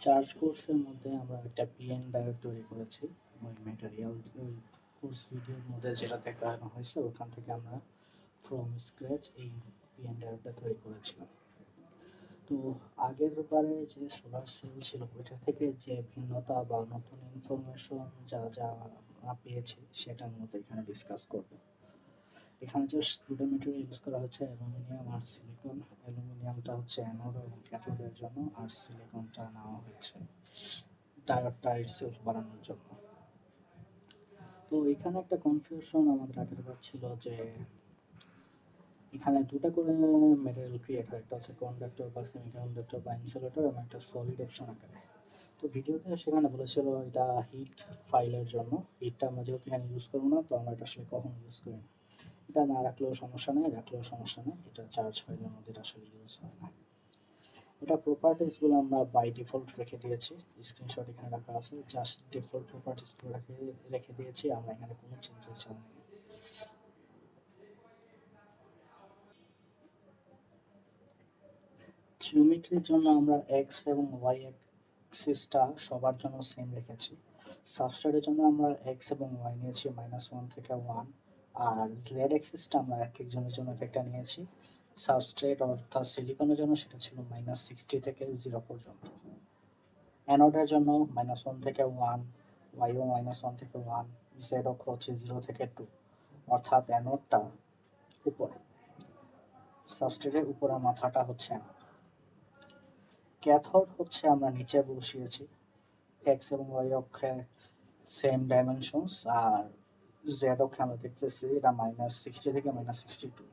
Charge কোর্সের মধ্যে আমরা একটা পিএন ডায়োড তৈরি করেছি। ওই ম্যাটেরিয়াল ওই কোর্স ভিডিওর মধ্যে যেটা দেখানো হয়েছে ওখান থেকে আমরা ফ্রম স্ক্র্যাচ এই পিএন ডায়োডটা তৈরি করেছিলাম। তো আগের বারে যে সোলার সেল ছিল ওইটা থেকে যে ভিন্নতা বা নতুন ইনফরমেশন যা যা আমরা পেয়েছি সেটার মধ্যে এখানে ডিসকাস করব। এখানে যে দুটো মেটেরিয়াল ইউজ করা হচ্ছে অ্যালুমিনিয়াম আর সিলিকন। অ্যালুমিনিয়ামটা হচ্ছে অ্যানোড এবং ক্যাথোডের জন্য, আর সিলিকনটা নেওয়া হয়েছে ডায়োডটা ইটসেলফ বানানোর জন্য। তো এখানে একটা কনফিউশন আমাদের আগের বার ছিল যে এখানে দুটা করে মেটেরিয়াল ক্রিয়েট হয়, একটা হচ্ছে কন্ডাক্টর বা সেমিকন্ডাক্টর বা ইনসুলেটর এবং একটা সলিড অপশন আকারে। তো ভিডিওতে সেখানে বলেছিল এটা হিট ফাইলের জন্য। হিটটা আমরা যেহেতু এখানে ইউজ করবো না, তো আমরা এটা আসলে কখন ইউজ করি না। এটা না রাখলেও সমস্যা নেই, রাখলেও সমস্যা নেই, এটা চার্জ ফাইলের মধ্যে এটা আসলে ইউজ হয় না। এটা প্রপার্টিসগুলো আমরা বাই ডিফল্ট রেখে দিয়েছি, স্ক্রিনশট এখানে রাখা আছে, জাস্ট ডিফল্ট প্রপার্টিসগুলো রেখে দিয়েছি, আমরা এখানে কোনো চেঞ্জেস চাই না। জিওমেট্রির জন্য আমরা এক্স এবং ওয়াই অ্যাক্সিসটা সবার জন্য সেম রেখেছি। সাবস্ট্রেটের জন্য আমরা এক্স এবং ওয়াই নিয়েছি -1 থেকে 1, আর জেড অ্যাক্সিসটা আমরা এক একজনের জন্য এক একটা নিয়েছি। সাবস্ট্রেট অর্থাৎ সিলিকনের জন্য সেটা ছিল -60 থেকে 0 পর্যন্ত। অ্যানোডের জন্য -1 থেকে 1, ওয়াইও -1 থেকে 1, জেড অক্ষ হচ্ছে 0 থেকে 2, অর্থাৎ অ্যানোডটা উপরে, সাবস্ট্রেটের উপরের মাথাটা হচ্ছে অ্যানোড। ক্যাথোড হচ্ছে আমরা নিচে বসিয়েছি, এক্স এবং ওয়াই অক্ষে সেম ডাইমেনশনস, আর জেড অক্ষে আমরা দেখতেছি এটা -60 থেকে -62,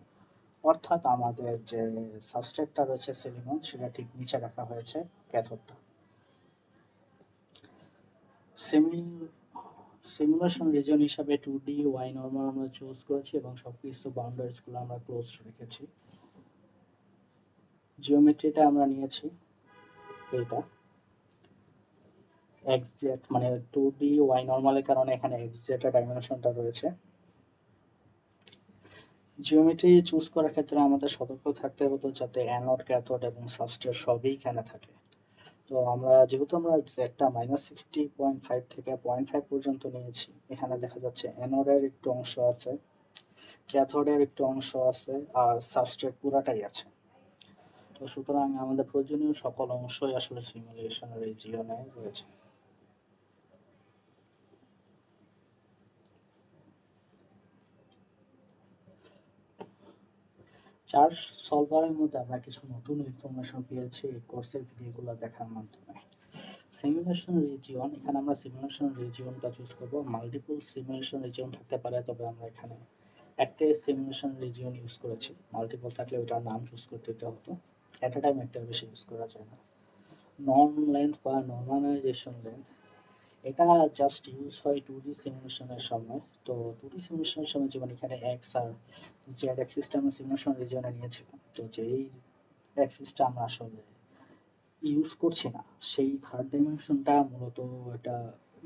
অর্থাৎ আমাদের যে সাবস্ট্রেটটা রয়েছে সিলিকন সেটা ঠিক নিচে রাখা হয়েছে ক্যাথোডটা। সিমুলেশন রিজন হিসাবে 2D ওয়াই নরমাল আমরা চুজ করেছি এবং সবকিছু বাউন্ডারিজগুলো আমরা ক্লোজ রেখেছি। জিওমেট্রিটা আমরা নিয়েছি এটা এক্সজেড, মানে 2D ওয়াই নরমালের কারণে এখানে এক্সজেড ডাইমেনশনটা রয়েছে। জিওমেট্রি চুজ করার ক্ষেত্রে আমাদের সতর্ক থাকতে হতো যাতে অ্যানোড ক্যাথোড এবং সাবস্ট্রেট সবই এখানে থাকে। তো আমরা যেহেতু আমরা জেডটা -60.5 থেকে 0.5 পর্যন্ত নিয়েছি, এখানে দেখা যাচ্ছে অ্যানোডের একটু অংশ আছে, ক্যাথোডের একটু অংশ আছে, আর সাবস্ট্রেট পুরাটাই আছে। তো সুতরাং আমাদের প্রয়োজনীয় সকল অংশই আসলে সিমুলেশনের এই জিওনে রয়েছে। চার্জ সলভারের মধ্যে আমরা কিছু নতুন ইনফরমেশন পেয়েছি এই কোর্সের ভিডিওগুলো দেখার মাধ্যমে। সিমুলেশন রিজিয়ন, এখানে আমরা সিমুলেশন রিজিয়নটা চুজ করব। মাল্টিপল সিমুলেশন রিজিয়ন থাকতে পারে, তবে আমরা এখানে একটাই সিমুলেশন রিজিয়ন ইউজ করেছি। মাল্টিপল থাকলে ওটার নাম চুজ করতে হতো, এট এ টাইম একটা বেশি ইউজ করা যায় না। নর্ম লেন্থ বা নর্মালাইজেশন লেন্থ, এটা জাস্ট ইউজ হয় 2D সিমুলেশনের সময়। তো 2D সিমুলেশনের সময় যেমন এখানে এক্স আর জেড অ্যাক্সিসটা আমরা সিমুলেশন রিজিয়নে নিয়েছিলাম, তো যেই অ্যাক্সিসটা আমরা আসলে ইউজ করছি না সেই থার্ড ডাইমেনশনটা মূলত একটা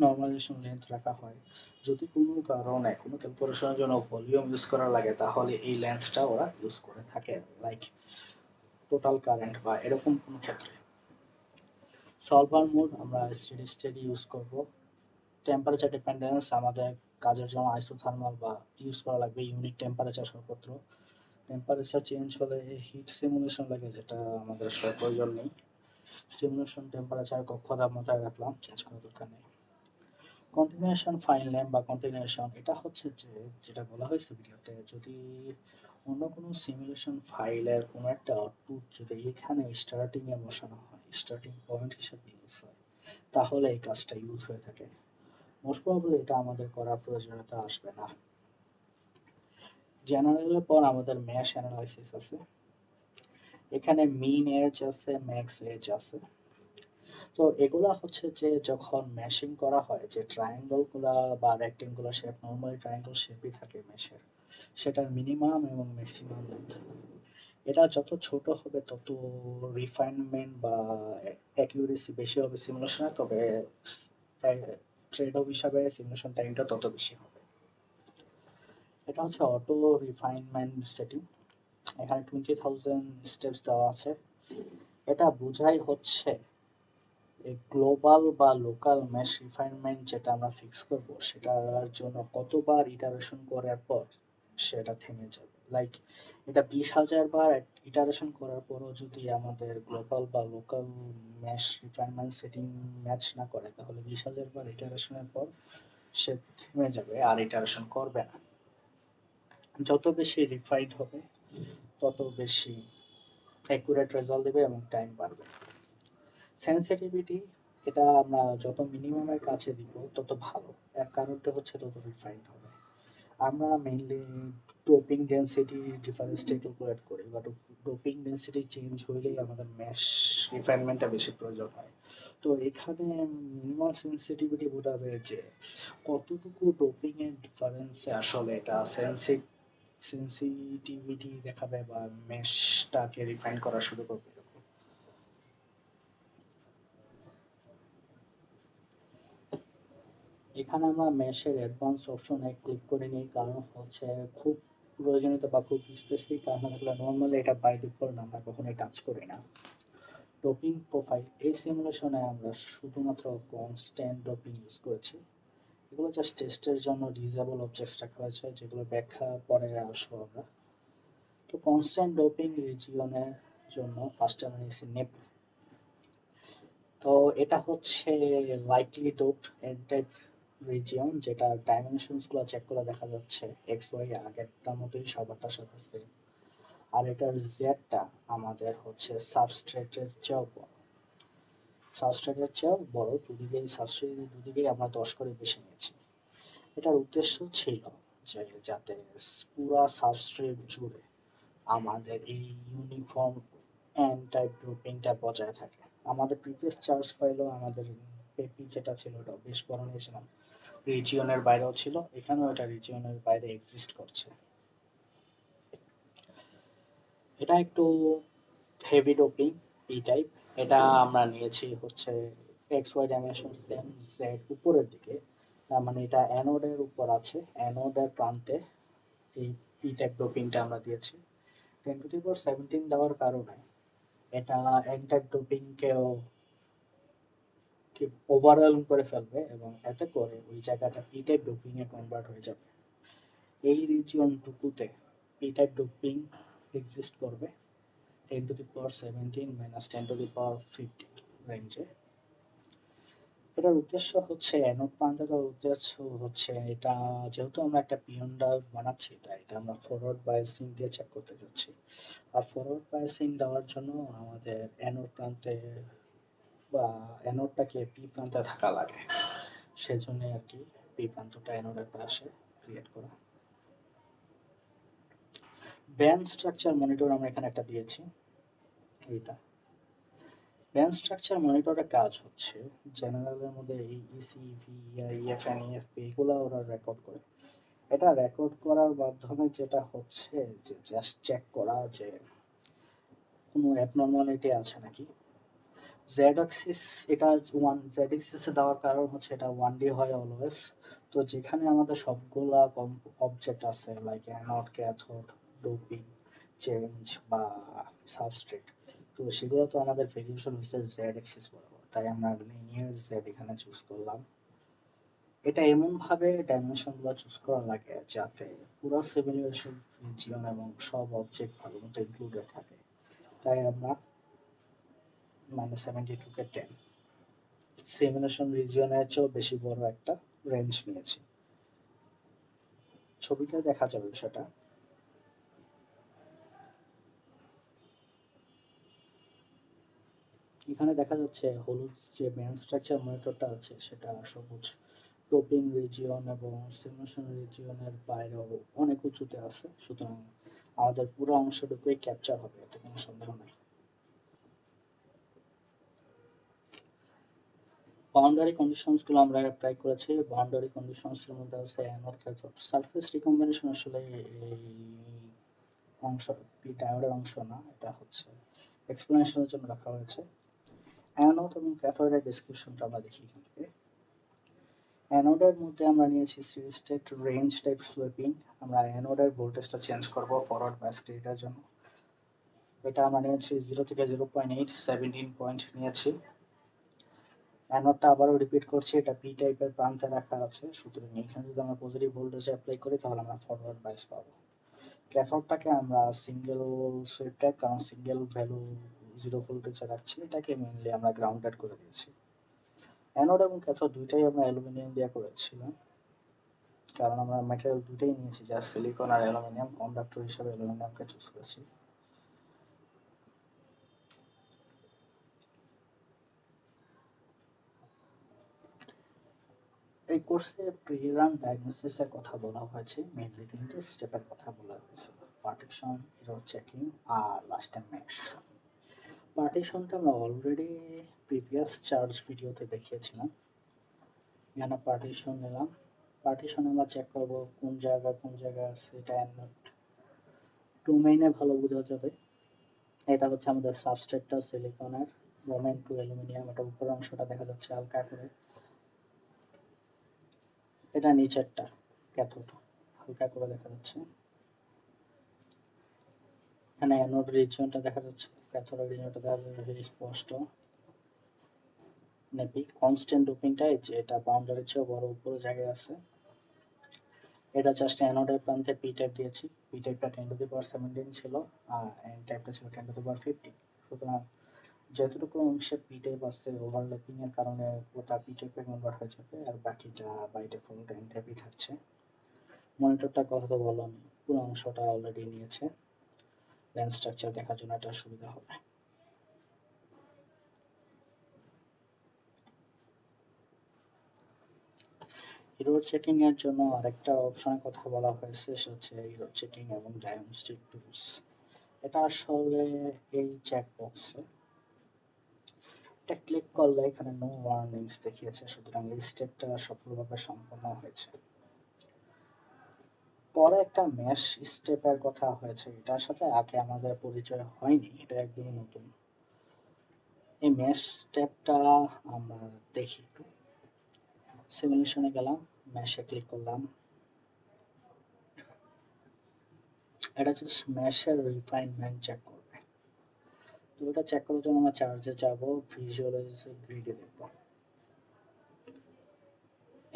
নর্মালাইজেশন লেন্থ রাখা হয়। যদি কোনো কারণে কোনো ক্যালকুলেশনের জন্য ভলিউম ইউজ করা লাগে তাহলে এই লেন্থটা ওরা ইউজ করে থাকে, লাইক টোটাল কারেন্ট বা এরকম কোনো ক্ষেত্রে। সলভার মোড আমরা স্টেডি স্টেডি ইউজ করব। টেম্পারেচার ডিপেন্ডেন্স, আমাদের কাজের জন্য আইসোথার্মাল বা ইউজ করা লাগবে ইউনিট টেম্পারেচার সর্বত্র। টেম্পারেচার চেঞ্জ হলে হিট সিমুলেশন লাগে, যেটা আমাদের আসলে প্রয়োজন নেই। সিমুলেশন টেম্পারেচার কক্ষ তাপমাত্রায় রাখলাম, চেঞ্জ করার দরকার নেই। কন্টিনিউশন ফাইল নেম বা কন্টিনিউশন, এটা হচ্ছে যে যেটা বলা হয়েছে ভিডিওতে, যদি অন্য কোনো সিমুলেশন ফাইলের কোনো একটা আউটপুট যদি এখানে স্টার্টিং এ বসানো হয়, স্টার্টিং পয়েন্ট হিসেবে ইউজ হয়, তাহলে এই কাজটা ইউজ হয়ে থাকে। মোস্ট প্রবাবলি এটা আমাদের করার প্রয়োজনীয়তা আসবে না। জেনারেলের পর আমাদের ম্যাশ অ্যানালাইসিস আছে। এখানে মিন এজ আছে, ম্যাক্স এজ আছে। তো এগুলা হচ্ছে যে যখন ম্যাশিং করা হয়, যে ট্রায়াঙ্গল গুলা বা রেক্টেঙ্গুলার শেপ, নর্মালি ট্রায়াঙ্গল শেপই থাকে ম্যাশের, সেটার মিনিমাম এবং ম্যাক্সিমাম লেন্থ, এটা যত ছোট হবে তত রিফাইনমেন্ট বা অ্যাকিউরেসি বেশি হবে সিমুলেশনে, তবে ট্রেড অফ হিসাবে সিমুলেশন টাইমটা তত বেশি হবে। এটা হচ্ছে অটো রিফাইনমেন্ট সেটিং, এখানে 20,000 স্টেপস দেওয়া আছে। এটা বোঝাই হচ্ছে এই গ্লোবাল বা লোকাল মেশ রিফাইনমেন্ট যেটা আমরা ফিক্স করব সেটার জন্য কতবার ইটারেশন করার পর সেটা থেমে যাবে। লাইক এটা 20,000 বার ইটারেশন করার পরও যদি আমাদের গ্লোবাল বা local mesh refinement setting match না করে তাহলে 20,000 বার ইটারেশনের পর সে থেমে যাবে আর ইটারেশন করবে না। যত বেশি রিফাইন্ড হবে তত বেশি অ্যাকুরেট রেজাল্ট দেবে এবং টাইম বাড়বে। সেন্সিটিভিটি এটা আমরা যত মিনিমামের কাছে দিব তত ভালো, এর কারণটা হচ্ছে তত রিফাইন্ড হবে। আমরা mainly doping density difference calculate করি, বাট ডোপিং ডেন্সিটি চেঞ্জ হইলেই আমাদের ম্যাশ রিফাইনমেন্টটা বেশি প্রয়োজন হয়। তো এখানে মিনিমাম সেন্সিটিভিটি বোঝাবে যে কতটুকু ডোপিং এর ডিফারেন্সে আসলে এটা সেন্সিটিভিটি দেখাবে বা ম্যাশটাকে রিফাইন করা শুরু করবে। এখানে আমরা মেশের অ্যাডভান্স অপশনে ক্লিক করে নিই, কারণ হচ্ছে খুব প্রয়োজনীয়তা বা খুব স্পেসিফিক কারণ থাকলে নর্মালি এটা বাই ডিফল্ট আমরা কখনোই কাজ করি না। ডোপিং প্রোফাইল এই সিমুলেশনে আমরা শুধুমাত্র কনস্ট্যান্ট ডোপিং ইউজ করেছি। এগুলো জাস্ট টেস্টের জন্য ডিজেবল অবজেক্টস রাখা হয়েছে, যেগুলো ব্যাখ্যা পরে আসবো আমরা। তো কনস্ট্যান্ট ডোপিং রিজিয়নের জন্য ফার্স্ট আমরা নিয়েছি নেপি। তো এটা হচ্ছে likely dope N type region, যেটা ডাইমেনশনস গুলো চেক করে দেখা যাচ্ছে এক্স ওয়াই আগেরটার মতোই সবারটার সাথে সেম। আর এটার জেডটা আমাদের হচ্ছে সাবস্ট্রেটের চেয়েও বড়, দুদিকেই সাবস্ট্রেটের দুদিকেই আমরা 10 করে বেশি নিয়েছি। এটার উদ্দেশ্য ছিল যে যাতে পুরা সাবস্ট্রেট জুড়ে আমাদের এই ইউনিফর্ম এন টাইপ গ্রুপিংটা বজায় থাকে। আমাদের প্রিভিয়াস চার্জ ফাইলও আমাদের পেপি যেটা ছিল ওটা বেশ বড় নিয়েছিলাম, রিজিয়নের বাইরেও ছিল, এখানেও এটা রিজিয়নের বাইরে এক্সিস্ট করছে। এটা একটু হেভি ডোপিং পি টাইপ। এটা আমরা নিয়েছি হচ্ছে X Y dimension same, Z উপরের দিকে, তার মানে এটা অ্যানোডের উপর আছে, অ্যানোডের প্রান্তে এই পি টাইপ ডোপিংটা আমরা দিয়েছি। 10^17 দেওয়ার কারণে এটা এন টাইপ ডোপিংকেও ওভারওয়েলম করে ফেলবে এবং এতে করে ওই জায়গাটা পি টাইপ ডোপিং এ কনভার্ট হয়ে যাবে। এই রিজিয়ন টুকুতে পি টাইপ ডোপিং এক্সিস্ট করবে 10^17 - 10^15 রেঞ্জে। এটার উদ্দেশ্য হচ্ছে অ্যানোড প্রান্তে দেওয়ার উদ্দেশ্য হচ্ছে এটা যেহেতু আমরা একটা পিয়ন ডায়োড বানাচ্ছি তাই এটা আমরা ফরওয়ার্ড বায়াসিং দিয়ে চেক করতে যাচ্ছি। আর ফরওয়ার্ড বায়াসিং দেওয়ার জন্য আমাদের অ্যানোড প্রান্তে বা অ্যানোডটাকে পি প্রান্তে থাকা লাগে, সেজন্য আর কি পি প্রান্তটা অ্যানোডের পাশে ক্রিয়েট করা। ব্যান্ড স্ট্রাকচার মনিটর আমরা এখানে একটা দিয়েছি। এইটা ব্যান্ড স্ট্রাকচার মনিটরের কাজ হচ্ছে জেনারেলের মধ্যে এই ইসি, ভিআই, ইএফএন, ইএফপি এগুলো ওরা রেকর্ড করে। এটা রেকর্ড করার মাধ্যমে যেটা হচ্ছে যে জাস্ট চেক করা যে কোনো অ্যাবনর্মালিটি আছে নাকি। জেড অ্যাক্সিস এটা জেড অ্যাক্সিসে দেওয়ার কারণ হচ্ছে এটা 1D হয় অলওয়েজ। তো যেখানে আমাদের সবগুলা অবজেক্ট আছে like anode, cathode, doping, change বা সাবস্ট্রেট, তো সেগুলো তো আমাদের ভেরিয়েশন হচ্ছে জেড অ্যাক্সিস বরাবর, তাই আমরা লিনিয়ার জেড এখানে চুজ করলাম। এটা এমনভাবে ডাইমেনশনগুলো চুজ করা লাগে যাতে পুরো সিমুলেশন রিজিয়ন এবং সব অবজেক্ট ভালো মতো ইনক্লুডেড থাকে, তাই আমরা -72 কে 10 সিমুলেশন রিজিয়নের চেয়েও বেশি বড় একটা রেঞ্জ নিয়েছি। ছবিতে দেখা যাবে সেটা। এখানে দেখা যাচ্ছে হলুদ যে ব্যান্ড স্ট্রাকচার মনিটরটা আছে সেটা সবুজ ডোপিং রিজিয়ন এবং সিমুলেশন রিজিয়নের বাইরেও অনেক উঁচুতে আছে, সুতরাং আমাদের পুরো অংশটুকুই ক্যাপচার হবে, এতে কোনো সন্দেহ নেই। বাউন্ডারি কন্ডিশনস গুলো আমরা অ্যাপ্লাই করেছি। বাউন্ডারি কন্ডিশনস এর মধ্যে আছে অ্যানোড, ক্যাথোড, সারফেস রিকম্বিনেশন আসলে এই অংশ ডায়োডের অংশ না, এটা হচ্ছে এক্সপ্লেনেশনের জন্য রাখা হয়েছে। অ্যানোড এবং ক্যাথোডের ডেসক্রিপশনটা আমরা দেখি এখান থেকে। অ্যানোডের মধ্যে আমরা নিয়েছি সিরি স্টেট রেঞ্জ টাইপ সুইপিং। আমরা অ্যানোডের ভোল্টেজটা চেঞ্জ করব ফরওয়ার্ড বায়াস ক্রিয়েটার জন্য। এটা আমরা নিয়েছি 0 থেকে 0.8 17 পয়েন্ট নিয়েছি। অ্যানোডটা আবারও রিপিট করছি, এটা পি টাইপের প্রান্তে রাখা আছে, সুতরাং এখানে যদি আমরা পজিটিভ ভোল্টেজ অ্যাপ্লাই করি তাহলে আমরা ফরওয়ার্ড বাইস পাবো। ক্যাথোডটাকে আমরা সিঙ্গেল সুইপ টাইপ, কারণ সিঙ্গেল ভ্যালু 0 ভোল্টেজে রাখছি, এটাকে মেইনলি আমরা গ্রাউন্ডেড করে দিয়েছি। অ্যানোড এবং ক্যাথোড দুইটাই আমরা অ্যালুমিনিয়াম দিয়ে করেছিলাম, কারণ আমরা ম্যাটেরিয়াল দুটোই নিয়েছি, যা সিলিকন আর অ্যালুমিনিয়াম। কন্ডাক্টর হিসেবে অ্যালুমিনিয়ামকে চুজ করেছি। এই কোর্সে প্রি-রান ডায়াগনোসিসের কথা বলা হয়েছে, মেইনলি তিনটে স্টেপের কথা বলা হয়েছে: পার্টিশন, এরর চেকিং আর লাস্টে মেশ। পার্টিশনটা আমরা অলরেডি প্রিভিয়াস চার্জ ভিডিওতে দেখিয়েছিলাম। এখানে পার্টিশন নিলাম, পার্টিশনে আমরা চেক করব কোন জায়গায় আছে, এটা অ্যানোড টু মেইনে ভালো বোঝা যাবে। এটা হচ্ছে আমাদের সাবস্ট্রেটটা সিলিকনের, মোমেন্ট টু অ্যালুমিনিয়াম, এটা উপরের অংশটা দেখা যাচ্ছে হালকা করে, এটা নিচেরটা ক্যাথোড, হালকা করে দেখা যাচ্ছে। এখানে অ্যানোড রিজিয়নটা দেখা যাচ্ছে, ক্যাথোড রিজিয়নটা দেখা যাচ্ছে ভেরি স্পষ্ট। নেপি কনস্ট্যান্ট ডোপিংটা এটা বাউন্ডারির চেয়ে বড় উপরে জায়গায় আছে। এটা জাস্ট অ্যানোডের প্রান্তে পি টাইপ দিয়েছি, পি টাইপটা 10^17 ছিল আর এন টাইপটা ছিল 10^50। সুতরাং যতটুকু অংশে পি টাইপ আছে ওভারল্যাপিং এর কারণে ওটা পি টাইপে কনভার্ট হয়ে যাবে, আর বাকিটা বাই ডিফল্ট এন টাইপই থাকছে। মনিটরটার কথা তো বললাম, পুরো অংশটা অলরেডি নিয়েছে, লেন্স স্ট্রাকচার দেখার জন্য এটা সুবিধা হবে। এরর চেকিং এর জন্য আরেকটা অপশনের কথা বলা হয়েছে, সেটা হচ্ছে এরর চেকিং এবং ডায়াগনস্টিক টুলস। এটা আসলে এই চেক বক্সে এটা ক্লিক করলে এখানে নো ওয়ার্নিংস দেখিয়েছে, সুতরাং এই স্টেপটা সফলভাবে সম্পন্ন হয়েছে। পরে একটা মেশ স্টেপের কথা হয়েছে, এটার সাথে আগে আমাদের পরিচয় হয়নি, এটা একদমই নতুন। এই মেশ স্টেপটা আমরা দেখি একটু। সিমুলেশনে গেলাম, মেশে ক্লিক করলাম, এটা জাস্ট মেশের রিফাইনমেন্ট চেক করবে। তো এটা চেক করার জন্য আমরা চার্জে যাব, ভিজুয়ালাইজে গ্রিডে দেখব।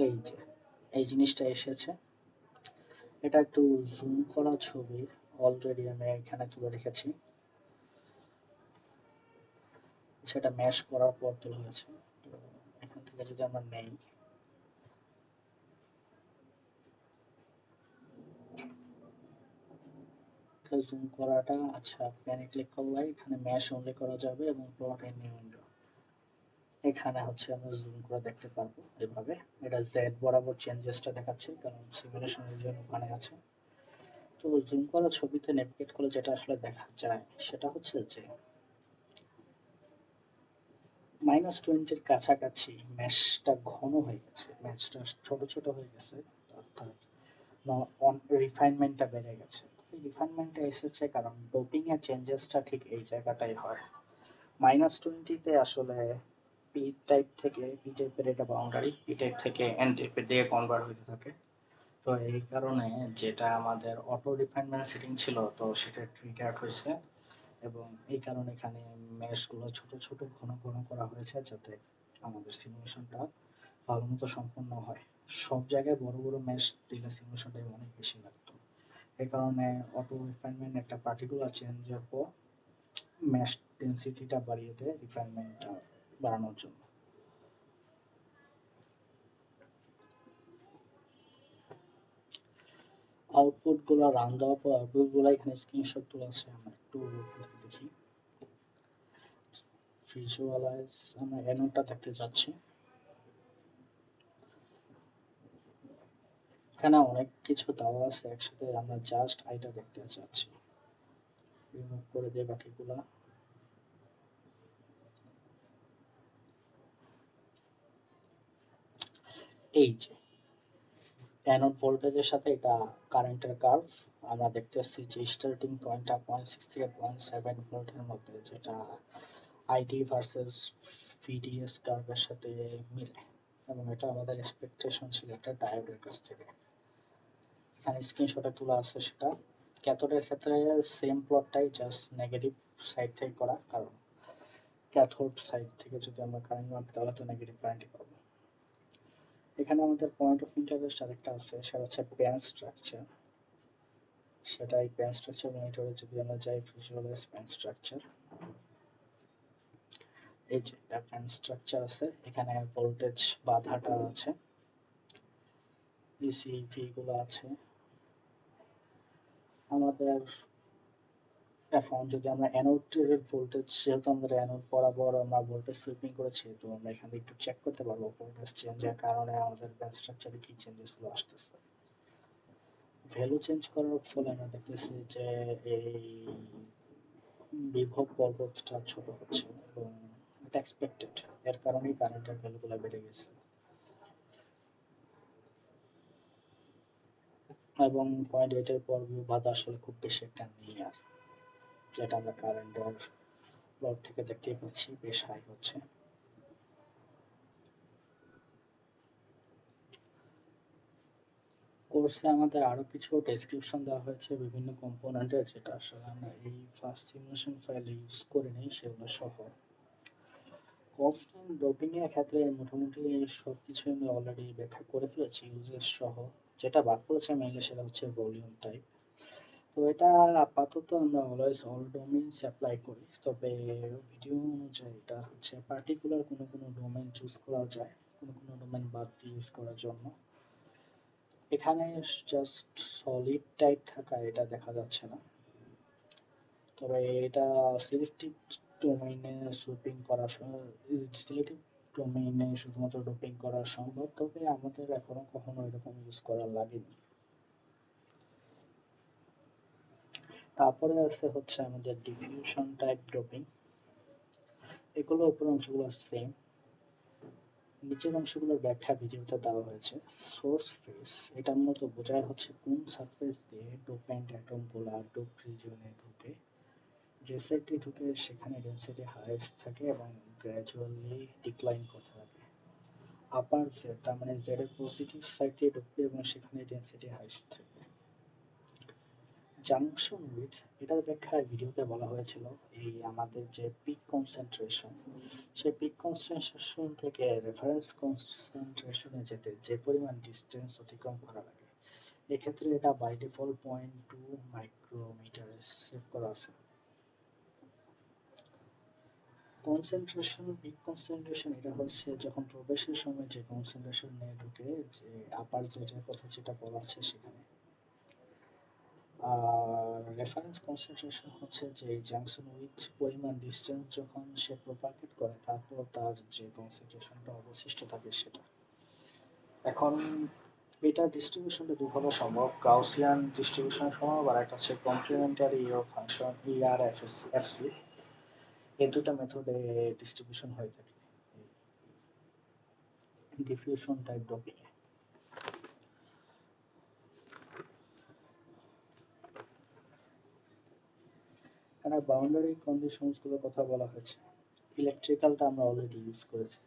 এই যে এই জিনিসটা এসেছে, এটা একটু জুম করা ছবি, অলরেডি আমি এখানে তুলে রেখেছি, সেটা ম্যাশ করার পর তোলা হয়েছে। তো এখান থেকে যদি আমরা নেই, জুম করাটা, আচ্ছা প্যানে ক্লিক করলে এখানে ম্যাশ অনলি করা যাবে এবং প্লট ইন নিউ উইন্ডো, এখানে হচ্ছে আমরা জুম করে দেখতে পারবো এভাবে। এটা জেড বরাবর চেঞ্জেসটা দেখাচ্ছে, কারণ সিমুলেশনের জন্য ওখানে আছে। তো জুম করা ছবিতে নেভিগেট করলে যেটা আসলে দেখা যায় সেটা হচ্ছে যে -20-র কাছাকাছি ম্যাশটা ঘন হয়ে গেছে, ম্যাচটা ছোট ছোট হয়ে গেছে, অর্থাৎ রিফাইনমেন্টটা বেড়ে গেছে। এই রিফাইনমেন্টটা এসেছে কারণ ডোপিং এর চেঞ্জেসটা ঠিক এই জায়গাটাই হয়। -20-তে আসলে পি টাইপ থেকে, পি টাইপের এটা বাউন্ডারি, পি টাইপ থেকে এন টাইপের দিকে কনভার্ট হতে থাকে। তো এই কারণে যেটা আমাদের অটো রিফাইনমেন্ট সেটিং ছিল, তো সেটা ট্রিগার্ড হয়েছে, এবং এই কারণে এখানে মেশগুলো ছোট ছোট ঘন ঘন করা হয়েছে, যাতে আমাদের সিমুলেশনটা ভালো মতো সম্পন্ন হয়। সব জায়গায় বড় বড় মেশ দিলে সিমুলেশনটা অনেক বেশি লাগতো, এই কারণে অটো রিফাইনমেন্ট একটা পার্টিকুলার চেঞ্জের পর মেশ ডেন্সিটিটা বাড়িয়ে দেয় রিফাইনমেন্টটা বাড়ানোর জন্য। আউটপুট গুলো রান দেওয়ার পর আউটপুট গুলো এখানে স্ক্রিনশট তোলা আছে, আমরা একটু দেখি। ভিজুয়ালাইজ, আমরা অ্যানোডটা দেখতে যাচ্ছি, এখানে অনেক কিছু দেওয়া আছে একসাথে, আমরা জাস্ট আইটা দেখতে চাচ্ছি, রিমুভ করে দিয়ে বাকিগুলা। এই যে অ্যানোড ভোল্টেজের সাথে এটা কারেন্টের কার্ভ, আমরা দেখতেছি যে স্টার্টিং পয়েন্টটা 0.6 থেকে 0.7 ভোল্টের মধ্যে, যেটা আইডি ভার্সেস ভিডিএস কার্ভের সাথে মিলে, এবং এটা আমাদের এক্সপেকটেশন ছিল একটা ডায়োডের কাছ থেকে। এখানে স্ক্রিনশটে তোলা আছে সেটা। ক্যাথোডের ক্ষেত্রে সেম প্লটটাই, জাস্ট নেগেটিভ সাইড থেকে করা, কারণ ক্যাথোড সাইড থেকে যদি আমরা কারেন্ট মাপি তাহলে তো নেগেটিভ কারেন্টই পাবো। এখানে আমাদের পয়েন্ট অফ ইন্টারেস্ট আরেকটা আছে, সেটা হচ্ছে ব্যান্ড স্ট্রাকচার। সেটা এই ব্যান্ড স্ট্রাকচার মনিটরে যদি আমরা যাই, ভিজুয়ালাইজ ব্যান্ড স্ট্রাকচার, এই যে একটা ব্যান্ড স্ট্রাকচার আছে, এখানে ভোল্টেজ বাধাটা আছে, ইসিভি গুলো আছে। আমাদের এখন যদি আমরা অ্যানোডের ভোল্টেজ, যেহেতু আমাদের অ্যানোড বরাবর আমরা ভোল্টেজ সুইপিং করেছি, তো আমরা এখানে একটু চেক করতে পারবো ভোল্টেজ চেঞ্জের কারণে আমাদের ব্যান্ড স্ট্রাকচারে কি চেঞ্জেস গুলো আসতেছে। ভ্যালু চেঞ্জ করার ফলে আমরা দেখতেছি যে এই বিভব পর্বতটা ছোট হচ্ছে এবং এটা এক্সপেক্টেড, এর কারণেই কারেন্টের ভ্যালুগুলো বেড়ে গেছে। এবং 0.8 এর পর বাধা আসলে খুব বেশি একটা নেই আর, যেটা আমরা কারেন্টের প্লট থেকে দেখতেই পাচ্ছি বেশ হাই হচ্ছে। কোর্সে আমাদের আরো কিছু ডেসক্রিপশন দেওয়া হয়েছে বিভিন্ন কম্পোনেন্টের, যেটা আসলে আমরা এই ফার্স্ট সিমুলেশন ফাইলে ইউজ করে নেই, সেগুলো সহ। কনস্ট্যান্ট ড্রপিং এর ক্ষেত্রে মোটামুটি সবকিছু আমি অলরেডি ব্যাখ্যা করে ফেলেছি ইউজেস সহ। যেটা বাদ পড়েছে মেইনলি সেটা হচ্ছে ভলিউম টাইপ। তো এটা আপাতত আমরা অলওয়েজ অল ডোমেইনস অ্যাপ্লাই করি, তবে ভিডিও অনুযায়ী এটা হচ্ছে পার্টিকুলার কোনো কোনো ডোমেইন চুজ করা যায়, কোনো কোনো ডোমেইন বাদ দিয়ে ইউজ করার জন্য। এখানে জাস্ট সলিড টাইপ থাকা এটা দেখা যাচ্ছে না, তবে এটা সিলেক্টিভ ডোমেইনে সুইপিং করা, সিলেক্টিভ ডোমেইনে শুধুমাত্র ডোপিং করা সম্ভব, তবে আমাদের এখনো কখনো এরকম ইউজ করা লাগেনি। তারপরে আছে হচ্ছে আমাদের ডিফিউশন টাইপ ড্রপিং। এগুলো উপরের অংশগুলো সেম, নিচের অংশগুলোর ব্যাখ্যা ভিডিওতে দেওয়া হয়েছে। সোর্স ফেস, এটা মূলত বোঝায় হচ্ছে কোন সারফেস দিয়ে ডোপেন্ট অ্যাটমগুলো ডোপ রিজিয়নে ঢুকে, যে সাইডে ঢুকে সেখানে ডেন্সিটি হাইয়েস্ট থাকে এবং গ্র্যাজুয়ালি ডিক্লাইন করতে থাকে। আপার জেড, তার মানে জেড এর পজিটিভ সাইড দিয়ে ঢুকবে এবং সেখানে ডেন্সিটি হাইয়েস্ট থাকবে। জাংশন উইথ, এটার ব্যাখ্যায় ভিডিওতে বলা হয়েছিল এই আমাদের যে পিক কনসেন্ট্রেশন, সেই পিক কনসেন্ট্রেশন থেকে রেফারেন্স কনসেন্ট্রেশনে যেতে যে পরিমাণ ডিস্টেন্স অতিক্রম করা লাগে, এক্ষেত্রে এটা বাই ডিফল্ট 0.2 মাইক্রোমিটারে সেভ করা আছে। কনসেন্ট্রেশন, পিক কনসেন্ট্রেশন এটা হচ্ছে যখন প্রবেশের সময় যে কনসেন্ট্রেশন নিয়ে ঢুকে, যে আপার জেটের কথা যেটা বলা আছে সেখানে। আর রেফারেন্স কনসেন্ট্রেশন হচ্ছে যে জাংশন উইথ পরিমাণ ডিস্টেন্স যখন সে প্রপাগেট করে, তারপর তার যে কনসেন্ট্রেশনটা অবশিষ্ট থাকে সেটা। এখন এটা ডিস্ট্রিবিউশনটা দুভাবে সম্ভব, গাউসিয়ান ডিস্ট্রিবিউশন সম্ভব, আর একটা হচ্ছে কমপ্লিমেন্টারি ইও ফাংশন ইআরএফসি। এই দুটো মেথডে ডিস্ট্রিবিউশন হয়ে থাকে ডিফিউশন টাইপ ড্রপিং এ। এখানে বাউন্ডারি কন্ডিশনস গুলোর কথা বলা হয়েছে। ইলেকট্রিক্যালটা আমরা অলরেডি ইউজ করেছি,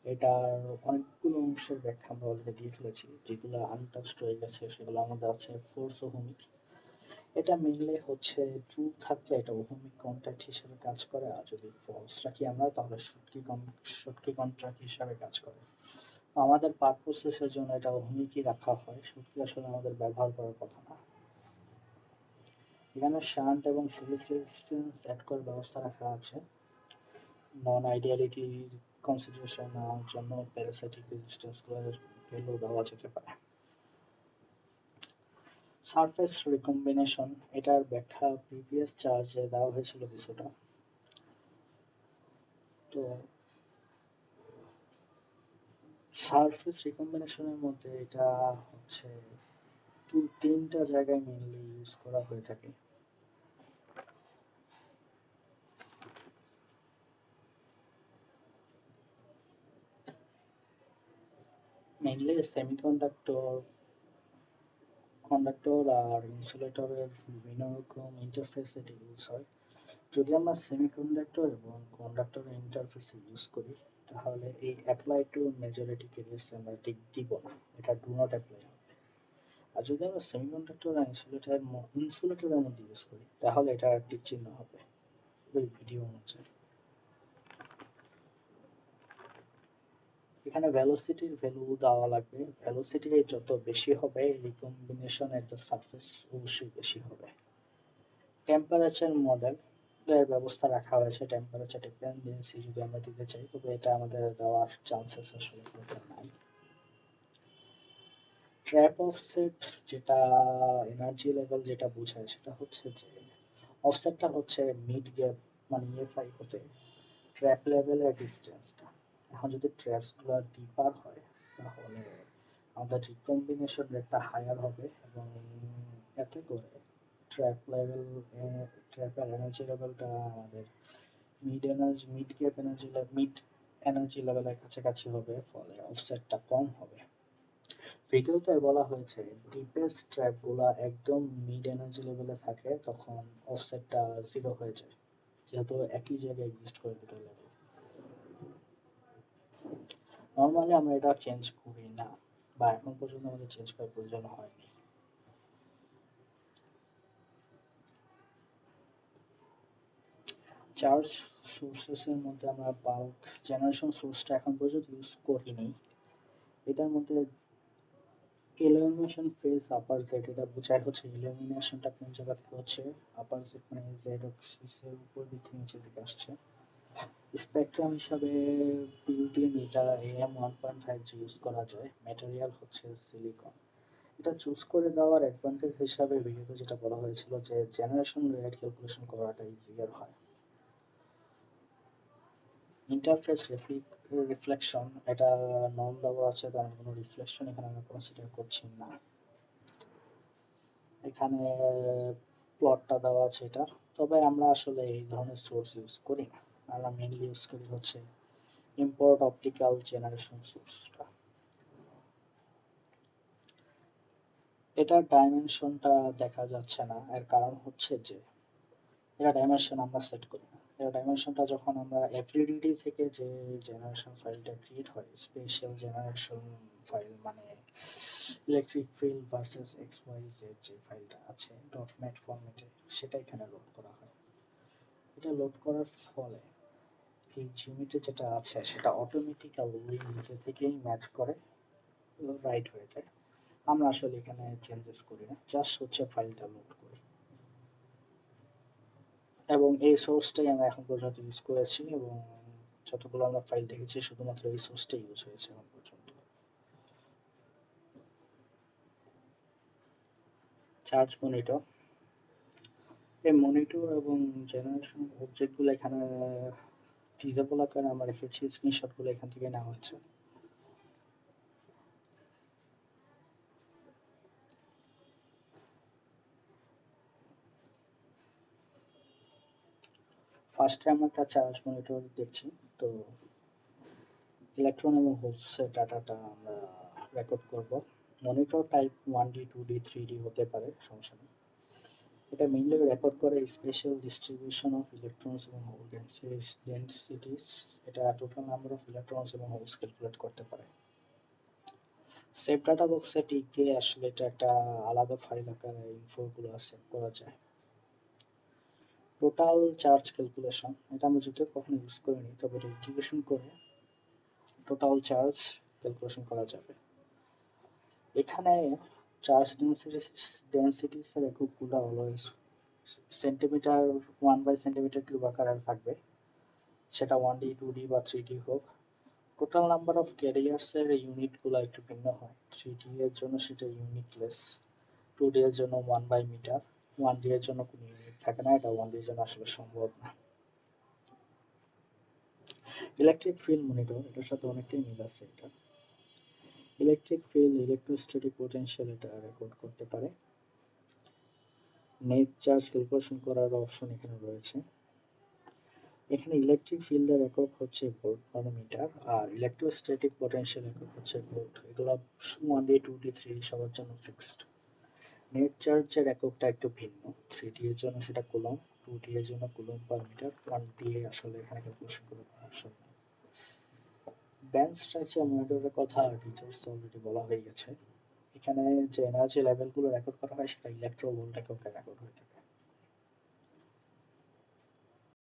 এটার অনেকগুলো অংশের ব্যাখ্যা আমরা অলরেডি দিয়ে ফেলেছি, যেগুলো আনটাচড হয়ে গেছে সেগুলো আমাদের আছে ফোর্স ওহমিক। এটা মেনলি হচ্ছে ট্রু থাকলে এটা ওহমিক কন্ট্যাক্ট হিসেবে কাজ করে, আর যদি ফলস রাখি আমরা তাহলে শটকি কন্ট্রাক্ট হিসাবে কাজ করে। আমাদের পারপোসেসের জন্য এটা ওহমিকই রাখা হয়, শটকি আসলে আমাদের ব্যবহার করার কথা না। এখানে শান্ট এবং সিরিজ রেজিস্ট্যান্স অ্যাড করার ব্যবস্থা রাখা আছে। নন আইডিয়ালিটি কনসিডারেশন নেওয়ার জন্য প্যারাসাইটিক রেজিস্ট্যান্সগুলোর ভ্যালু দেওয়া যেতে পারে। সারফেস রিকম্বিনেশন, এটার ব্যাখ্যা প্রিভিয়াস চার্জে দেওয়া হয়েছিল কিছুটা। তো সারফেস রিকম্বিনেশনের মধ্যে এটা হচ্ছে তিনটা জায়গায় মেইনলি ইউজ করা হয়ে থাকে। মেইনলি সেমিকন্ডাক্টর, কন্ডাক্টর আর ইনসুলেটরের বিভিন্ন রকম ইন্টারফেস এটি ইউজ হয়। যদি আমরা সেমিকন্ডাক্টর এবং কন্ডাক্টরের ইন্টারফেসে ইউজ করি, তাহলে এই অ্যাপ্লাই টু মেজরিটি ক্যারিয়ার্স আমরা ঠিক দিব না, এটা ডু নট অ্যাপ্লাই হবে। আর যদি আমরা সেমিকন্ডাক্টর আর ইনসুলেটরের মধ্যে ইউজ করি, তাহলে এটা টিক চিহ্ন হবে ওই ভিডিও অনুযায়ী। এখানে ভেলোসিটির ভ্যালু দেওয়া লাগবে। ভেলোসিটি যত বেশি হবে রিকম্বিনেশনের সারফেস অবশ্যই বেশি হবে। টেম্পারেচার মডেল এর ব্যবস্থা রাখা হয়েছে। টেম্পারেচার ডিপেন্ডেন্সি যদি আমরা দিতে চাই তবে এটা আমাদের দেওয়ার চান্সেস আসলে নাই। ট্র্যাপ অফসেট যেটা এনার্জি লেভেল যেটা বোঝায় সেটা হচ্ছে যে অফসেটটা হচ্ছে মিড গ্যাপ মানে ইএফআই হতে ট্র্যাপ লেভেলের ডিস্টেন্সটা। এখন যদি ট্র্যাপসগুলো ডিপার হয় তাহলে আমাদের রিকম্বিনেশন রেটটা হায়ার হবে এবং এতে করে ট্র্যাপ লেভেল ট্র্যাপের এনার্জি লেভেলটা আমাদের মিড গ্যাপ মিড এনার্জি লেভেলের কাছাকাছি হবে, ফলে অফসেটটা কম হবে। ভিডিওতে বলা হয়েছে ডিপেস্ট ট্র্যাপগুলো একদম মিড এনার্জি লেভেলে থাকে তখন অফসেটটা জিরো হয়ে যায়, যেহেতু একই জায়গায় এক্সিস্ট করে দুটো লেভেল। নর্মালি আমরা এটা চেঞ্জ করি না, বা এখন পর্যন্ত আমাদের চেঞ্জ করার প্রয়োজন হয়নি। চার্জ সোর্সেসের মধ্যে আমরা বাল্ক জেনারেশন সোর্সটা এখন পর্যন্ত ইউজ করিনি। এটার মধ্যে ইলুমিনেশন ফেজ আপার জেড, এটা বোঝায় হচ্ছে ইলুমিনেশনটা কোন জায়গা থেকে হচ্ছে, আপার জেড মানে জেড অক্সিস এর উপর দিক থেকে নিচের দিকে আসছে। স্পেকট্রাম হিসাবে বিল্ট-ইন এটা AM1.5 ইউজ করা যায়। ম্যাটেরিয়াল হচ্ছে সিলিকন। এটা চুজ করে দেওয়ার অ্যাডভান্টেজ হিসাবে ভিডিওতে যেটা বলা হয়েছিল যে জেনারেশন রেট ক্যালকুলেশন করাটা ইজিয়ার হয়। ইন্টারফেস রিফ্লেকশন এটা নন দেওয়া আছে, কারণ কোনো রিফ্লেকশন এখানে আমরা কনসিডার করছি না। এখানে প্লটটা দেওয়া আছে এটা, তবে আমরা আসলে এই ধরনের সোর্স ইউজ করি না। আমরা মেইনলি ইউজ করি হচ্ছে ইম্পোর্ট অপটিক্যাল জেনারেশন সোর্সটা। এটার ডাইমেনশনটা দেখা যাচ্ছে না, এর কারণ হচ্ছে যে এটা ডাইমেনশন আমরা সেট করি না। এটা ডাইমেনশনটা যখন আমরা এফডিডি থেকে যে জেনারেশন ফাইলটা ক্রিয়েট হয়, স্পেশাল জেনারেশন ফাইল মানে electric field versus X Y Z যে ফাইলটা আছে ডট ম্যাট ফরম্যাটে, সেটা এখানে লোড করা হয়। এটা লোড করার ফলে এই জিওমেট্রি যেটা আছে সেটা অটোমেটিক্যালি নিজে থেকেই ম্যাচ করে রাইট হয়ে যায়। আমরা আসলে এখানে চেঞ্জেস করি না, জাস্ট হচ্ছে ফাইলটা লোড করি। এবং এই সোর্সটাই আমরা এখন পর্যন্ত ইউজ করেছি, এবং যতগুলো আমরা ফাইল দেখেছি শুধুমাত্র এই সোর্সটাই ইউজ হয়েছে এখন পর্যন্ত। চার্জ মনিটর, এই মনিটর এবং জেনারেশন অবজেক্টগুলো এখানে ডিজেবল আকারে আমরা রেখেছি, স্ক্রিনশটগুলো এখান থেকে নেওয়া হচ্ছে। ফার্স্টে আমরা একটা চার্জ মনিটর দেখছি, তো ইলেকট্রন এবং হোলসের ডাটাটা আমরা রেকর্ড করব। Monitor type 1D 2D 3D হতে পারে, সমস্যা নেই। এটা মেইনলি রেকর্ড করে স্পেশাল ডিস্ট্রিবিউশন অফ ইলেকট্রনস এবং হোল ডেনসিটিস। এটা টোটাল নাম্বার অফ ইলেকট্রনস এবং হোলস ক্যালকুলেট করতে পারে। সেভ ডাটা বক্সে টিক দিয়ে আসলে এটা একটা আলাদা ফাইল আকারে ইনফোগুলো সেভ করা যায়। টোটাল চার্জ ক্যালকুলেশন, এটা আমরা যদিও কখনো ইউজ করিনি, তবে এটা ইন্টিগ্রেশন করে টোটাল চার্জ ক্যালকুলেশন করা যাবে। এখানে চার্জ ডেনসিটিস এর এককগুলো অলওয়েজ সেন্টিমিটার 1/সেন্টিমিটার কিউব আকারে থাকবে, সেটা 1D 2D বা 3D হোক। টোটাল নাম্বার অফ ক্যারিয়ার্স এর ইউনিটগুলো একটু ভিন্ন হয়। 3D এর জন্য সেটা ইউনিটলেস, 2D এর জন্য 1/মিটার, 1D এর জন্য কোনো ইউনিট থাকে না, এটা 1D এর জন্য আসলে সম্ভব না। ইলেকট্রিক ফিল্ড মনিটর, এটার সাথে অনেকটাই মিল আছে। এটা ইলেকট্রিক ফিল্ড, ইলেকট্রোস্ট্যাটিক পোটেনশিয়াল এটা রেকর্ড করতে পারে। নেট চার্জ ক্যালকুলেশন করার অপশন এখানে রয়েছে। এখানে ইলেকট্রিক ফিল্ডের একক হচ্ছে ভোল্ট মানে মিটার, আর ইলেকট্রোস্ট্যাটিক পোটেনশিয়াল একক হচ্ছে ভোল্ট। এগুলো 1D 2D 3D সবার জন্য ফিক্সড। নেট চার্জের এককটা একটু ভিন্ন, 3D এর জন্য সেটা কুলম, 2D এর জন্য কুলম পার মিটার, 1D আসলে এখানে ক্যালকুলেশন করার অপশন নেই। ব্যান্ড স্ট্রাকচার মনিটরের কথা ডিটেলস অলরেডি বলা হয়ে গেছে। এখানে যে এনার্জি লেভেলগুলো রেকর্ড করা হয় সেটা ইলেকট্রো ভোল্ট এককে রেকর্ড হয়ে থাকে।